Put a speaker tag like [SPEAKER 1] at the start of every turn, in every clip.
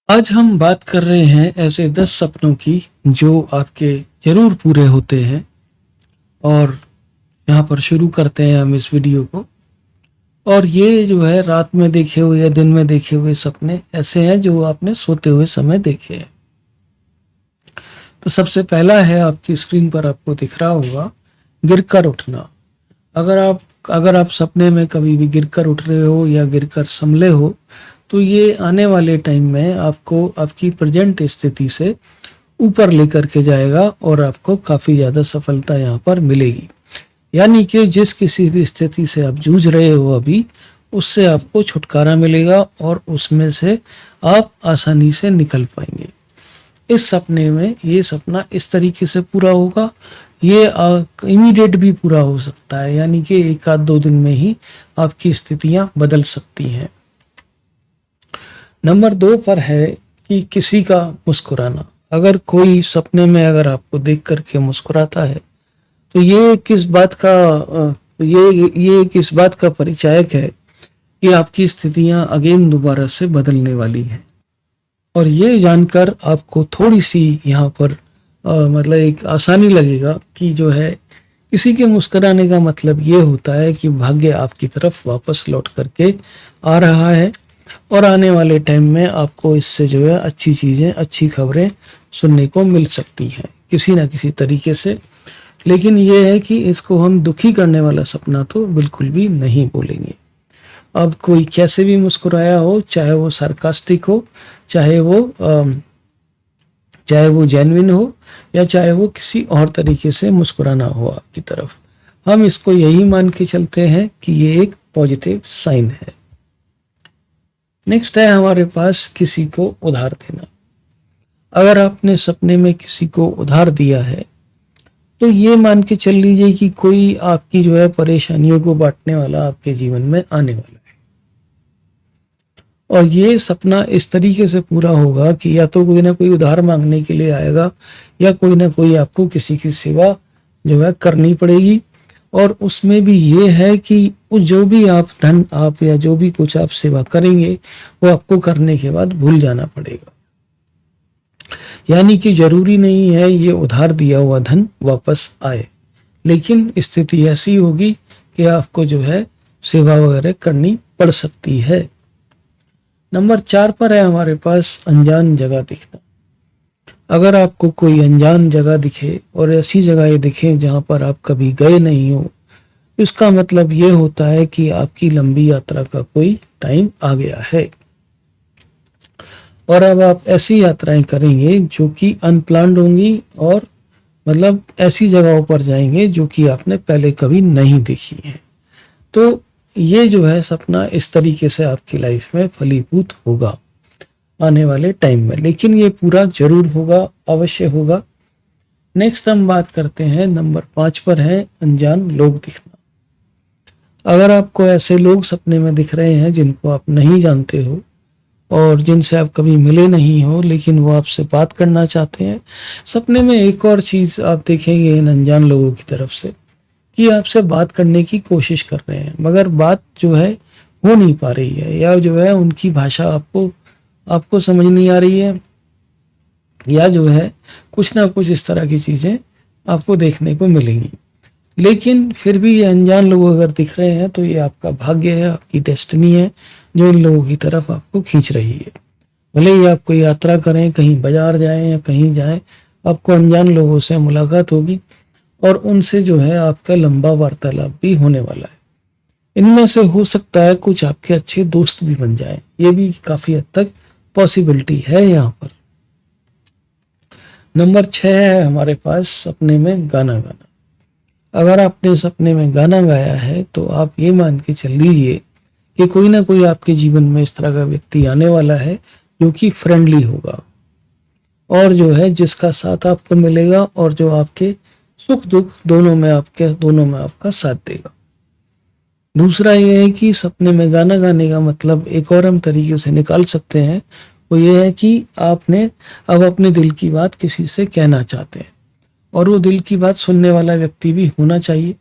[SPEAKER 1] आज हम बात कर रहे हैं ऐसे 10 सपनों की जो आपके ज़रूर पूरे होते हैं। और यहाँ पर शुरू करते हैं हम इस वीडियो को। और ये जो है रात में देखे हुए या दिन में देखे हुए सपने ऐसे हैं जो आपने सोते हुए समय देखे हैं। तो सबसे पहला है, आपकी स्क्रीन पर आपको दिख रहा होगा, गिरकर उठना। अगर आप सपने में कभी भी गिरकर उठ रहे हो या गिरकर संभले हो तो ये आने वाले टाइम में आपको आपकी प्रेजेंट स्थिति से ऊपर लेकर के जाएगा और आपको काफ़ी ज़्यादा सफलता यहाँ पर मिलेगी। यानी कि जिस किसी भी स्थिति से आप जूझ रहे हो अभी, उससे आपको छुटकारा मिलेगा और उसमें से आप आसानी से निकल पाएंगे। इस सपने में ये सपना इस तरीके से पूरा होगा। ये इमीडिएट भी पूरा हो सकता है, यानी कि एक आध दो दिन में ही आपकी स्थितियां बदल सकती हैं। नंबर 2 पर है कि किसी का मुस्कुराना। अगर कोई सपने में अगर आपको देख करके मुस्कुराता है तो ये किस बात का परिचायक है कि आपकी स्थितियां अगेन दोबारा से बदलने वाली हैं। और ये जानकर आपको थोड़ी सी यहाँ पर मतलब एक आसानी लगेगा कि जो है किसी के मुस्कुराने का मतलब ये होता है कि भाग्य आपकी तरफ वापस लौट करके आ रहा है और आने वाले टाइम में आपको इससे जो है अच्छी चीज़ें, अच्छी खबरें सुनने को मिल सकती हैं किसी ना किसी तरीके से। लेकिन ये है कि इसको हम दुखी करने वाला सपना तो बिल्कुल भी नहीं बोलेंगे। अब कोई कैसे भी मुस्कुराया हो, चाहे वो सार्कास्टिक हो, चाहे वो जेन्युइन हो, या चाहे वो किसी और तरीके से मुस्कुराना हो आपकी तरफ, हम इसको यही मान के चलते हैं कि ये एक पॉजिटिव साइन है। नेक्स्ट है हमारे पास किसी को उधार देना। अगर आपने सपने में किसी को उधार दिया है तो ये मान के चल लीजिए कि कोई आपकी जो है परेशानियों को बांटने वाला आपके जीवन में आने वाला है। और ये सपना इस तरीके से पूरा होगा कि या तो कोई ना कोई उधार मांगने के लिए आएगा या कोई ना कोई आपको किसी की सेवा जो है करनी पड़ेगी। और उसमें भी ये है कि जो भी आप या जो भी कुछ आप सेवा करेंगे वो आपको करने के बाद भूल जाना पड़ेगा। यानी कि जरूरी नहीं है ये उधार दिया हुआ धन वापस आए, लेकिन स्थिति ऐसी होगी कि आपको जो है सेवा वगैरह करनी पड़ सकती है। नंबर 4 पर है हमारे पास अनजान जगह दिखना। अगर आपको कोई अनजान जगह दिखे और ऐसी जगह दिखे जहां पर आप कभी गए नहीं हो, इसका मतलब ये होता है कि आपकी लंबी यात्रा का कोई टाइम आ गया है और अब आप ऐसी यात्राएं करेंगे जो कि अनप्लान्ड होंगी और मतलब ऐसी जगहों पर जाएंगे जो कि आपने पहले कभी नहीं देखी है। तो ये जो है सपना इस तरीके से आपकी लाइफ में फलीभूत होगा आने वाले टाइम में, लेकिन ये पूरा जरूर होगा, अवश्य होगा। नेक्स्ट हम बात करते हैं, नंबर 5 पर है अनजान लोग दिखना। अगर आपको ऐसे लोग सपने में दिख रहे हैं जिनको आप नहीं जानते हो और जिनसे आप कभी मिले नहीं हो लेकिन वो आपसे बात करना चाहते हैं, सपने में एक और चीज़ आप देखेंगे इन अनजान लोगों की तरफ से कि आपसे बात करने की कोशिश कर रहे हैं मगर बात जो है हो नहीं पा रही है, या जो है उनकी भाषा आपको समझ नहीं आ रही है, या जो है कुछ ना कुछ इस तरह की चीज़ें आपको देखने को मिलेंगी। लेकिन फिर भी ये अनजान लोग अगर दिख रहे हैं तो ये आपका भाग्य है, आपकी डेस्टिनी है जो इन लोगों की तरफ आपको खींच रही है। भले ही आप कोई यात्रा करें, कहीं बाजार जाएं या कहीं जाएं, आपको अनजान लोगों से मुलाकात होगी और उनसे जो है आपका लंबा वार्तालाप भी होने वाला है। इनमें से हो सकता है कुछ आपके अच्छे दोस्त भी बन जाएं, ये भी काफ़ी हद तक पॉसिबिलिटी है यहाँ पर। नंबर 6 है हमारे पास सपने में गाना गाना। अगर आपने सपने में गाना गाया है तो आप ये मान के चल लीजिए कि कोई ना कोई आपके जीवन में इस तरह का व्यक्ति आने वाला है जो कि फ्रेंडली होगा और जो है जिसका साथ आपको मिलेगा और जो आपके सुख दुख दोनों में आपका साथ देगा। दूसरा ये है कि सपने में गाना गाने का मतलब एक और हम तरीके से निकाल सकते हैं, वो ये है कि आपने अब अपने दिल की बात किसी से कहना चाहते हैं और वो दिल की बात सुनने वाला व्यक्ति भी होना चाहिए।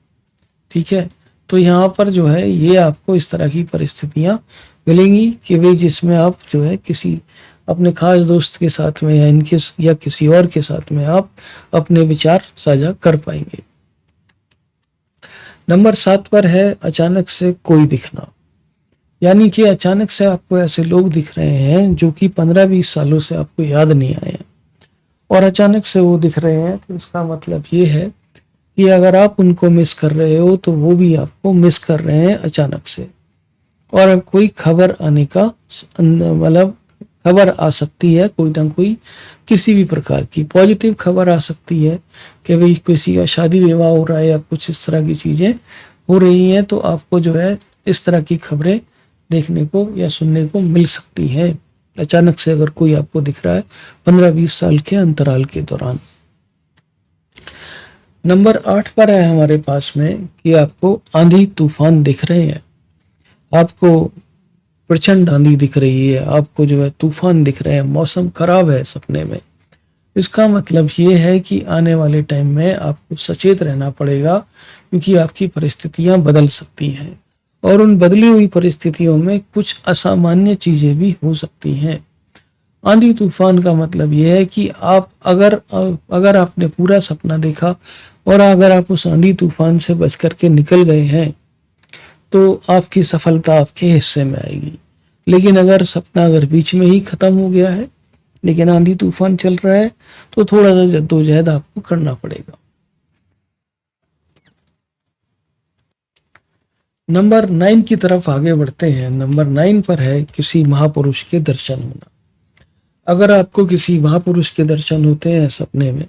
[SPEAKER 1] ठीक है, तो यहाँ पर जो है ये आपको इस तरह की परिस्थितियाँ मिलेंगी कि वे जिसमें आप जो है किसी अपने खास दोस्त के साथ में या इनके या किसी और के साथ में आप अपने विचार साझा कर पाएंगे। नंबर 7 पर है अचानक से कोई दिखना, यानी कि अचानक से आपको ऐसे लोग दिख रहे हैं जो कि 15-20 सालों से आपको याद नहीं आए हैं, और अचानक से वो दिख रहे हैं, तो इसका मतलब ये है कि अगर आप उनको मिस कर रहे हो तो वो भी आपको मिस कर रहे हैं अचानक से। और अब कोई खबर आने का मतलब खबर आ सकती है, कोई ना कोई किसी भी प्रकार की पॉजिटिव खबर आ सकती है कि भाई किसी का शादी विवाह हो रहा है या कुछ इस तरह की चीज़ें हो रही हैं, तो आपको जो है इस तरह की खबरें देखने को या सुनने को मिल सकती हैं अचानक से, अगर कोई आपको दिख रहा है 15-20 साल के अंतराल के दौरान। नंबर 8 पर है हमारे पास में कि आपको आंधी तूफान दिख रहे हैं, आपको प्रचंड आंधी दिख रही है, आपको जो है तूफान दिख रहे हैं, मौसम खराब है सपने में। इसका मतलब ये है कि आने वाले टाइम में आपको सचेत रहना पड़ेगा, क्योंकि आपकी परिस्थितियां बदल सकती हैं और उन बदली हुई परिस्थितियों में कुछ असामान्य चीजें भी हो सकती हैं। आंधी तूफान का मतलब यह है कि आप अगर आपने पूरा सपना देखा और अगर आप उस आंधी तूफान से बच करके निकल गए हैं तो आपकी सफलता आपके हिस्से में आएगी। लेकिन अगर सपना अगर बीच में ही खत्म हो गया है लेकिन आंधी तूफान चल रहा है तो थोड़ा सा जद्दोजहद आपको करना पड़ेगा। नंबर 9 की तरफ आगे बढ़ते हैं। नंबर 9 पर है किसी महापुरुष के दर्शन होना। अगर आपको किसी महापुरुष के दर्शन होते हैं सपने में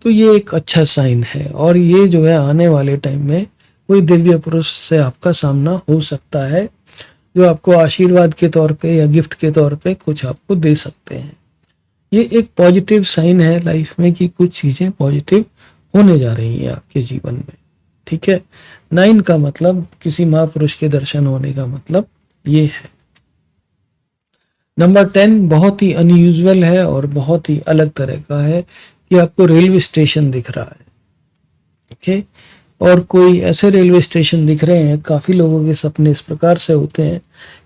[SPEAKER 1] तो ये एक अच्छा साइन है, और ये जो है आने वाले टाइम में कोई दिव्य पुरुष से आपका सामना हो सकता है जो आपको आशीर्वाद के तौर पे या गिफ्ट के तौर पे कुछ आपको दे सकते हैं। ये एक पॉजिटिव साइन है लाइफ में कि कुछ चीजें पॉजिटिव होने जा रही हैं आपके जीवन में। ठीक है, 9 का मतलब किसी महापुरुष के दर्शन होने का मतलब ये है। नंबर 10 बहुत ही अनयूजुअल है और बहुत ही अलग तरह का है कि आपको रेलवे स्टेशन दिख रहा है। ओके, और कोई ऐसे रेलवे स्टेशन दिख रहे हैं, काफी लोगों के सपने इस प्रकार से होते हैं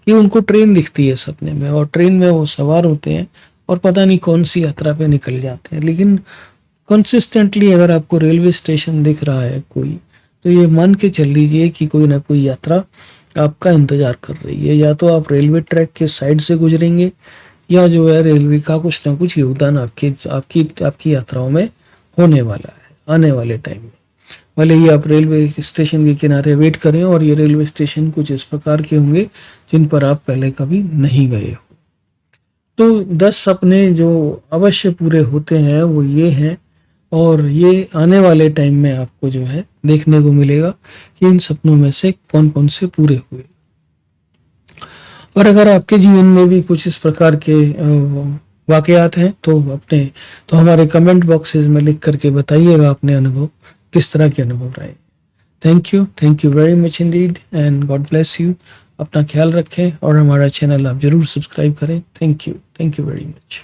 [SPEAKER 1] कि उनको ट्रेन दिखती है सपने में और ट्रेन में वो सवार होते हैं और पता नहीं कौन सी यात्रा पे निकल जाते हैं। लेकिन कंसिस्टेंटली अगर आपको रेलवे स्टेशन दिख रहा है कोई, तो ये मान के चल लीजिए कि कोई ना कोई यात्रा आपका इंतजार कर रही है। या तो आप रेलवे ट्रैक के साइड से गुजरेंगे या जो है रेलवे का कुछ ना कुछ योगदान आपकी यात्राओं में होने वाला है आने वाले टाइम में। भले ही आप रेलवे स्टेशन के किनारे वेट करें और ये रेलवे स्टेशन कुछ इस प्रकार के होंगे जिन पर आप पहले कभी नहीं गए हो। तो 10 सपने जो अवश्य पूरे होते हैं वो ये हैं, और ये आने वाले टाइम में आपको जो है देखने को मिलेगा कि इन सपनों में से कौन कौन से पूरे हुए। और अगर आपके जीवन में भी कुछ इस प्रकार के वाकयात हैं तो हमारे कमेंट बॉक्सेस में लिख करके बताइएगा अपने अनुभव, किस तरह के अनुभव रहे। Thank you very much Indeed and God bless you. अपना ख्याल रखें और हमारा चैनल आप जरूर सब्सक्राइब करें। Thank you very much.